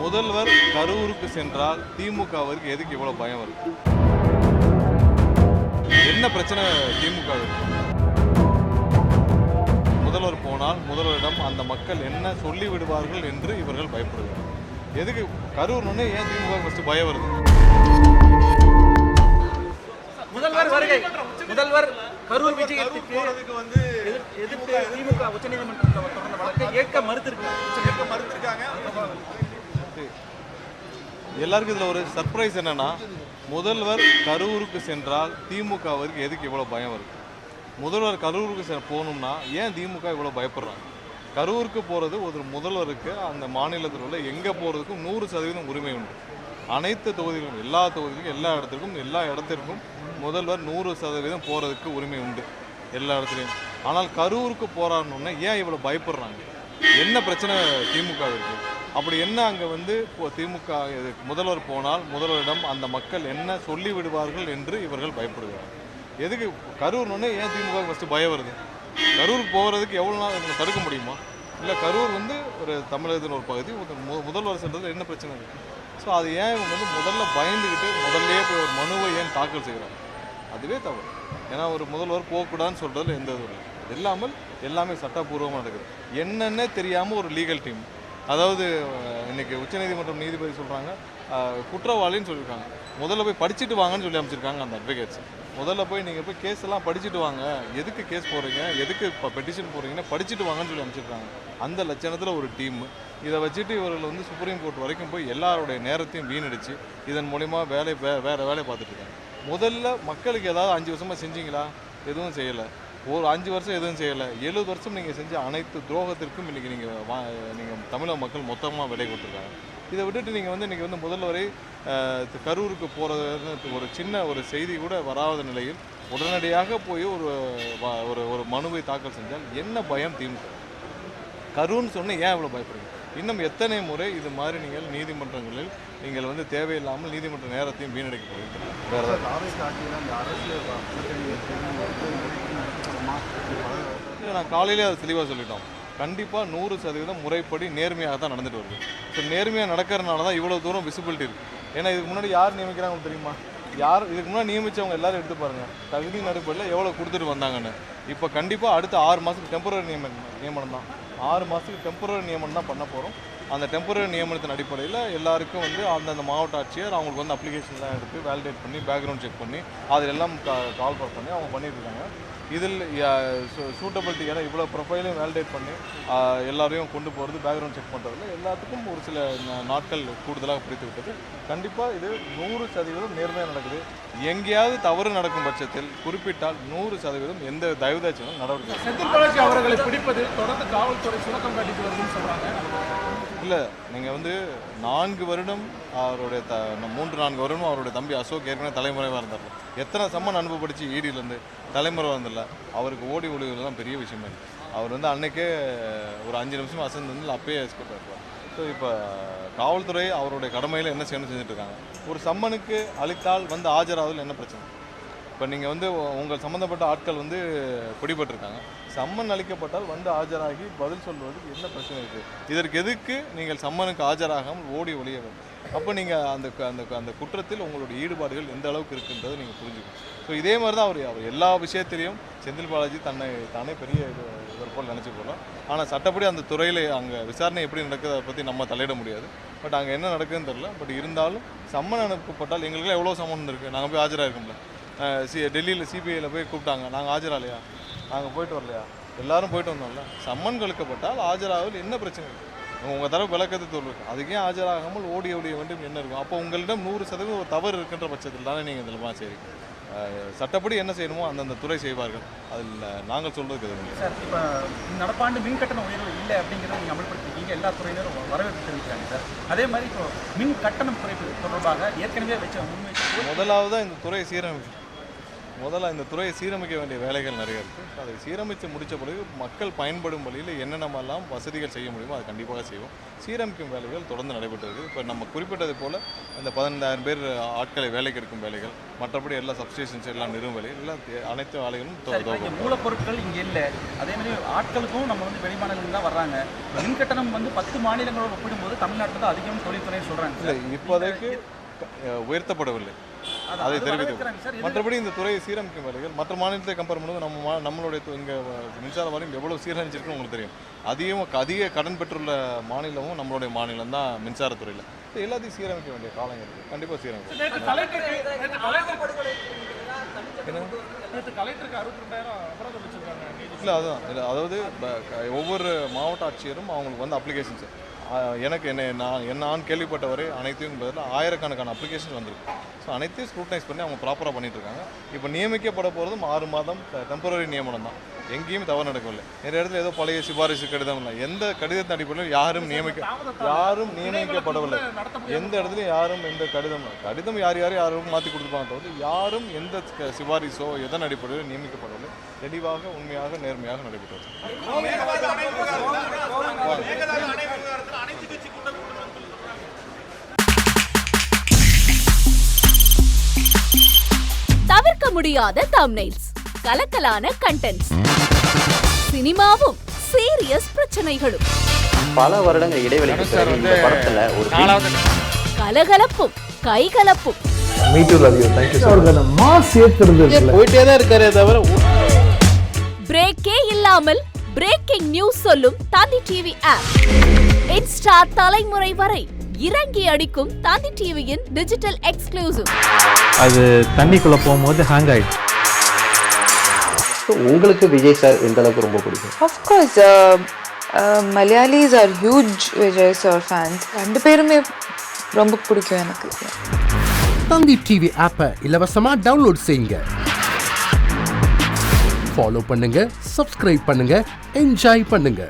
முதல்வர் கரூருக்கு சென்றால் திமுகவிற்கு எதுக்கு இவ்வளவு பயம் வருது? என்ன பிரச்சனை திமுகவிற்கு? முதல்வர் போனால் முதல்வரிடம் அந்த மக்கள் என்ன சொல்லி விடுவார்கள் என்று இவர்கள் பயப்படுகிறார். எதுக்கு கரூர்னு ஏன் திமுக ஃபர்ஸ்ட் பயம் வருது? முதல்வர் வருகை, முதல்வர் கரூர் விஜயத்துக்கு எதிர்த்து திமுக உச்சநீதிமன்றத்தில் தொடர்ந்த வழக்கை ஏற்க மறுத்திருக்காங்க. எல்லாருக்கும் இதில் ஒரு சர்ப்ரைஸ் என்னன்னா, முதல்வர் கரூருக்கு சென்றால் திமுகவிற்கு எதுக்கு இவ்வளோ பயம் வருது? முதல்வர் கரூருக்கு போகணும்னா ஏன் திமுக இவ்வளோ பயப்படுறாங்க? கரூருக்கு போகிறது ஒரு முதல்வருக்கு அந்த மாநிலத்தில் உள்ள எங்கே போகிறதுக்கும் 100% உரிமை உண்டு. அனைத்து தொகுதிகளும், எல்லா தொகுதிகளுக்கும், எல்லா இடத்திற்கும் முதல்வர் 100% போகிறதுக்கு உரிமை உண்டு எல்லா இடத்துலையும். ஆனால் கரூருக்கு போகிறாருன்னு ஏன் இவ்வளோ பயப்படுறாங்க? என்ன பிரச்சனை திமுகவிற்கு? அப்படி என்ன அங்கே வந்து திமுக முதல்வர் போனால் முதல்வரிடம் அந்த மக்கள் என்ன சொல்லி விடுவார்கள் என்று இவர்கள் பயப்படுகிறார்கள். எதுக்கு கரூர்னு ஏன் திமுக ஃபஸ்ட்டு பயம் வருது? கரூருக்கு போகிறதுக்கு எவ்வளோ நாள் தடுக்க முடியுமா? இல்லை, கரூர் வந்து ஒரு தமிழகத்தின் ஒரு பகுதி, முதல்வர் சென்றதில் என்ன பிரச்சனை இருக்குது? ஸோ அது ஏன் இவங்க வந்து முதல்ல பயந்துக்கிட்டு முதல்லையே போய் ஒரு மனுவை ஏன் தாக்கல் செய்கிறாங்க? அதுவே தவறு. ஏன்னா ஒரு முதல்வர் போகக்கூடாதுன்னு சொல்கிறதுல எந்த இது இல்லை. அது இல்லாமல் எல்லாமே சட்டப்பூர்வமாக நடக்குது. என்னென்ன தெரியாமல் ஒரு லீகல் டீம், அதாவது இன்றைக்கி உச்சநீதிமன்றம் நீதிபதி சொல்கிறாங்க குற்றவாளின்னு சொல்லியிருக்காங்க. முதல்ல போய் படிச்சுட்டு வாங்கன்னு சொல்லி அமைச்சிருக்காங்க அந்த அட்வொகேட்ஸ். முதல்ல போய் நீங்கள் போய் கேஸ் எல்லாம் படிச்சுட்டு வாங்க, எதுக்கு கேஸ் போடுறீங்க, எதுக்கு இப்போ பெட்டிஷன் போடுறீங்கன்னா படிச்சுட்டு வாங்கன்னு சொல்லி அமைச்சிருக்காங்க. அந்த லட்சணத்தில் ஒரு டீம் இதை வச்சுட்டு இவர்கள் வந்து சுப்ரீம் கோர்ட் வரைக்கும் போய் எல்லாருடைய நேரத்தையும் வீணடிச்சு இதன் மூலிமா வேறு வேலையை பார்த்துட்டு இருக்காங்க. முதல்ல மக்களுக்கு ஏதாவது 5 வருஷமாக செஞ்சீங்களா? எதுவும் செய்யலை. ஒரு 5 வருஷம் எதுவும் செய்யலை. 70 வருஷம் நீங்கள் செஞ்ச அனைத்து துரோகத்திற்கும் இன்றைக்கி நீங்கள் தமிழக மக்கள் மொத்தமாக விலை கொடுத்துருக்காங்க. இதை விட்டுட்டு நீங்கள் வந்து இன்றைக்கி வந்து முதல்வரை கரூருக்கு போகிறது ஒரு சின்ன ஒரு செய்தி கூட வராத நிலையில் உடனடியாக போய் ஒரு மனுவை தாக்கல் செஞ்சால் என்ன பயம் திமுக? கரூர்னு சொன்னால் ஏன் இவ்வளோ பயப்படுறீங்க? இன்னும் எத்தனை முறை இது மாதிரி நீங்கள் நீதிமன்றங்களில் நீங்கள் வந்து தேவையில்லாமல் நீதிமன்ற நேரத்தையும் வீணடிக்க போகிறீங்க? நான் காலையிலே அதை தெளிவாக சொல்லிட்டோம். கண்டிப்பாக 100% முறைப்படி நேர்மையாக தான் நடந்துட்டு வருது. ஸோ நேர்மையாக நடக்கிறதுனால தான் இவ்வளோ தூரம் விசிபிலிட்டி இருக்குது. ஏன்னா இதுக்கு முன்னாடி யார் நியமிக்கிறாங்கன்னு தெரியுமா? இதுக்கு முன்னாடி நியமித்தவங்க எல்லாரும் எடுத்து பாருங்கள், தகுதி அடிப்படையில் எவ்வளோ கொடுத்துட்டு வந்தாங்கன்னு. இப்போ கண்டிப்பாக அடுத்த 6 மாதத்துக்கு டெம்பரரி நியமனம் தான். 6 மாதத்துக்கு டெம்பரரி நியமனம் தான் பண்ண போகிறோம். அந்த டெம்பரரி நியமனத்தின் அடிப்படையில் எல்லாருக்கும் வந்து அந்தந்த மாவட்ட ஆட்சியர் அவங்களுக்கு வந்து அப்ளிகேஷன்லாம் எடுத்து வேலிடேட் பண்ணி பேக்ரவுண்ட் செக் பண்ணி அதில் எல்லாம் கால் பண்ணி அவங்க பண்ணிட்டுருக்காங்க. இதில் சூட்டபிலிட்டி, ஏன்னா இவ்வளோ ப்ரொஃபைலையும் வேலிடேட் பண்ணி எல்லாரையும் கொண்டு போகிறது, பேக்ரவுண்ட் செக் பண்ணுறதுல எல்லாத்துக்கும் ஒரு சில நாட்கள் கூடுதலாக பிடித்து விட்டது. கண்டிப்பாக இது 100% நேர்மையாக நடக்குது. எங்கேயாவது தவறு நடக்கும் பட்சத்தில் குறிப்பிட்டால் 100% எந்த தயவுதாட்சியும் நடவடிக்கை. செந்தில் பாலாஜி அவர்களை பிடிப்பது தொடர்ந்து காவல்துறை சுணக்கம் காட்டிட்டு வருதுன்னு சொல்கிறாங்க. இல்லை, நீங்கள் வந்து 4 வருடம் அவருடைய 3-4 வருடம் அவருடைய தம்பி அசோக் ஏற்கனவே தலைமுறைவாக இருந்தார். எத்தனை சம்மன் அனுபவப்படுத்தி ஈடியிலேருந்து தலைமுறை வந்தில்ல. அவருக்கு ஓடி ஒளிவுலாம் பெரிய விஷயமே இல்லை. அவர் வந்து அன்றைக்கே ஒரு 5 நிமிஷம் அசந்து வந்து அப்பயே எஸ்கேப் ஆகிருப்பார். ஸோ இப்போ காவல்துறை அவருடைய கடமையில் என்ன செய்யணும் செஞ்சுட்ருக்காங்க. ஒரு சம்மனுக்கு அளித்தால் வந்து ஆஜராவதில் என்ன பிரச்சனை? இப்போ நீங்கள் வந்து உங்கள் சம்மந்தப்பட்ட ஆட்கள் வந்து பிடிபட்டிருக்காங்க, சம்மன் அளிக்கப்பட்டால் வந்து ஆஜராகி பதில் சொல்வதற்கு என்ன பிரச்சனை இருக்குது? இதற்கு எதுக்கு நீங்கள் சம்மனுக்கு ஆஜராகாமல் ஓடி ஒளிய வேண்டும்? அப்போ நீங்கள் அந்த குற்றத்தில் உங்களுடைய ஈடுபாடுகள் எந்த அளவுக்கு இருக்குன்றதை நீங்கள் புரிஞ்சுக்கணும். ஸோ இதே மாதிரி தான் அவர் எல்லா விஷயத்திலையும் செந்தில் பாலாஜி தானே பெரிய இவர் போல் நினச்சி போகலாம். ஆனால் சட்டப்படி அந்த துறையில் அங்கே விசாரணை எப்படி நடக்குது அதை பற்றி நம்ம தலையிட முடியாது. பட் அங்கே என்ன நடக்குதுன்னு தெரில. பட் இருந்தாலும் சம்மன் அனுப்பப்பட்டால் எங்களுக்குலாம் எவ்வளோ சம்மன் இருக்குது, நாங்கள் போய் ஆஜராகிருக்கோம்ல. டெல்லியில் சிபிஐயில் போய் கூப்பிட்டாங்க, நாங்கள் ஆஜராகலையா? நாங்கள் போயிட்டு வரலையா? எல்லாரும் போயிட்டு வந்தோம்ல. சம்மன் கழிக்கப்பட்டால் ஆஜராகவில் என்ன பிரச்சனை இருக்குது? உங்கள் தரப்பு விளக்கத்தை சொல்லுங்கள். அதுக்கே ஆஜராகாமல் ஓடிய வேண்டும் என்ன இருக்கும்? அப்போ உங்களிடம் 100% ஒரு தவறு இருக்கின்ற பட்சத்தில் தானே நீங்கள் இதில் சரி சட்டப்படி என்ன செய்யணுமோ அந்தந்த துறை செய்வார்கள். அதில் நாங்கள் சொல்கிறதுக்கு எதுவும் சார். இப்போ நடப்பாண்டு மின் கட்டண உயர்வு இல்லை அப்படிங்கிறத நீங்கள் அமல்படுத்திருக்கீங்க, எல்லா துறையினரும் வரவேற்பு தெரிவிக்கிறாங்க சார். அதே மாதிரி இப்போ மின் கட்டணம் குறைப்பு தொடர்பாக ஏற்கனவே வச்ச முன்வைப்பு முதலாவதாக இந்த துறை சீரமைப்பு. முதல்ல இந்த துறையை சீரமைக்க வேண்டிய வேலைகள் நிறைய இருக்குது. அதை சீரமைத்து முடித்த பிறகு மக்கள் பயன்படும் வழியில் என்னென்னமெல்லாம் வசதிகள் செய்ய முடியுமோ அதை கண்டிப்பாக செய்வோம். சீரமைக்கும் வேலைகள் தொடர்ந்து நடைபெற்று இருக்குது. இப்போ நம்ம குறிப்பிட்டது போல் இந்த 15,000 பேர் ஆட்களை வேலைக்கு எடுக்கும் வேலைகள், மற்றபடி எல்லா சப்ஸ்டேஷன்ஸ் எல்லாம் நிறுவும் வேலைகள் எல்லாம் அனைத்து வேலைகளும் மூலப்பொருட்கள் இங்கே இல்லை, அதே மாதிரி ஆட்களுக்கும் நம்ம வந்து வெளிமாநிலங்கள் தான் வர்றாங்க. மின் கட்டணம் வந்து 10 மாநிலங்களோடு ஒப்பிடும்போது தமிழ்நாட்டில் தான் அதிகம் தொழில்துறை சொல்கிறாங்க. இல்லை, இப்போதைக்கு உயர்த்தப்படவில்லை, அதை தெரிவித்து. மற்றபடி இந்த துறையை சீரமைக்கும் வேலைகள் மற்ற மாநிலத்தை கம்பேர் பண்ணும்போது நம்மளுடைய இங்கே மின்சார வாரியம் எவ்வளோ சீரமைச்சிருக்குன்னு உங்களுக்கு தெரியும். அதிக கடன் பெற்றுள்ள மாநிலமும் நம்மளுடைய மாநிலம் தான் மின்சாரத்துறையில். எல்லாத்தையும் சீரமைக்க வேண்டிய காலம் இருக்குது. கண்டிப்பாக சீரமைக்கும். இல்லை, அதுதான் இல்லை, அதாவது ஒவ்வொரு மாவட்ட ஆட்சியரும் அவங்களுக்கு வந்து அப்ளிகேஷன்ஸ் எனக்கு நான் கேள்விப்பட்டவரை அனைத்தையும் பதில் ஆயிரக்கணக்கான அப்ளிகேஷன் வந்திருக்கு. ஸோ அனைத்தையும் ஸ்க்ரூட்டனைஸ் பண்ணி அவங்க ப்ராப்பராக பண்ணிட்டுருக்காங்க. இப்போ நியமிக்கப்பட போகிறதும் 6 மாதம் டெம்பரரி நியமனம் தான். எங்கேயும் தவறு நடக்கவில்லை. நிறைய இடத்துல ஏதோ பழைய சிபாரிசு கடிதம் இல்லை. எந்த கடிதத்தின் அடிப்படையில் யாரும் நியமிக்கப்படவில்லை. எந்த இடத்துலையும் யாரும் எந்த கடிதம் யாரும் மாற்றி கொடுத்துருப்பாங்க தவிர யாரும் எந்த சிபாரிசோ எதன் அடிப்படையில் நியமிக்கப்படவில்லை. தெளிவாக உண்மையாக நேர்மையாக நடைபெற்றது. தவிர்க்க முடியாத தம்ப்நெயில்ஸ், கலக்கலான கண்டென்ட்ஸ், சினிமாவும் சீரியஸ் பிரச்சனைகளும், பல வருடங்கள் இடைவெளிக்கு பிறகு இந்த படத்துல ஒரு கலகலப்பும் கைகலப்பும், போயிட்டே தான் இருக்காரே தவிர பிரேக்கே இல்லாமல் பிரேக்கிங் நியூஸ் சொல்லும் தந்தி டிவி ஆப். இன்ஸ்டா தலைமுறை வரை இறங்கி அடிக்கும் தந்தி டிவியின் டிஜிட்டல் எக்ஸ்க்ளூசிவ். அது தண்ணிக்குள்ள போகும்போது ஹேங் ஆயிடுச்சு. உங்களுக்கு விஜய் சார் எந்த அளவுக்கு ரொம்ப பிடிக்கும்? Of course, Malayalis are huge Vijay sir fans. ரெண்டு பேருமே ரொம்ப பிடிக்கும் எனக்கு. தந்தி டிவி ஆப்பை இலவசமா டவுன்லோட் செய்யுங்க. ஃபாலோ பண்ணுங்க, சப்ஸ்கிரைப் பண்ணுங்க, என்ஜாய் பண்ணுங்க.